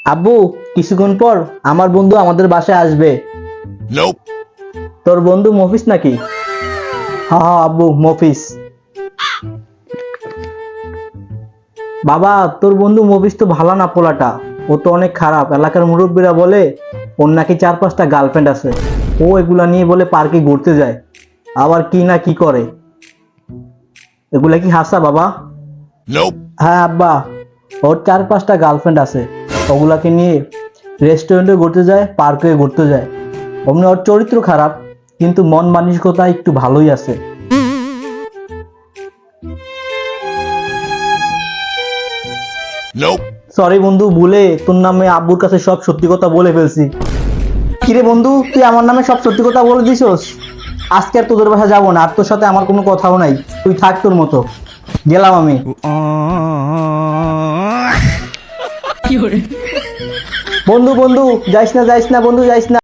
আব্বু, কিছুক্ষণ পর আমার বন্ধু আমাদের বাসায় আসবে। Nope. তোর বন্ধু মফিস নাকি? হ্যাঁ হ্যাঁ আব্বু, মফিস। বাবা, তোর বন্ধু মফিস তো ভালো না, পোলাটা ও তো অনেক খারাপ। এলাকার মুরব্বীরা বলে ওর নাকি 4-5টা গার্লফ্রেন্ড আছে। ও এগুলা নিয়ে বলে পার্কে ঘুরতে যায়, আবার কি না কি করে। এগুলা কি হাসা বাবা? Nope. হ্যাঁ আব্বা, ওর 4-5টা গার্লফ্রেন্ড আছে। ওগুলাকে নিয়ে রেস্টুরেন্টে ঘুরতে যায়, পার্কে ঘুরতে যায়। অমনি ওর চরিত্র খারাপ, কিন্তু মন মানসিকতা একটু ভালোই আছে। Nope. সরি বন্ধু, ভুলে তোর নামে আব্বুর কাছে সব সত্যি কথা বলে ফেলছি। কিরে বন্ধু, তুই আমার নামে সব সত্যি কথা বলে দিছস। আজকে আর তোদের বাসা যাবো না, আর তোর সাথে আমার কোনো কথাও নাই। তুই থাক তোর মতো, গেলাম আমি। বন্ধু বন্ধু, যাইস না যাইস না বন্ধু, যাইস না।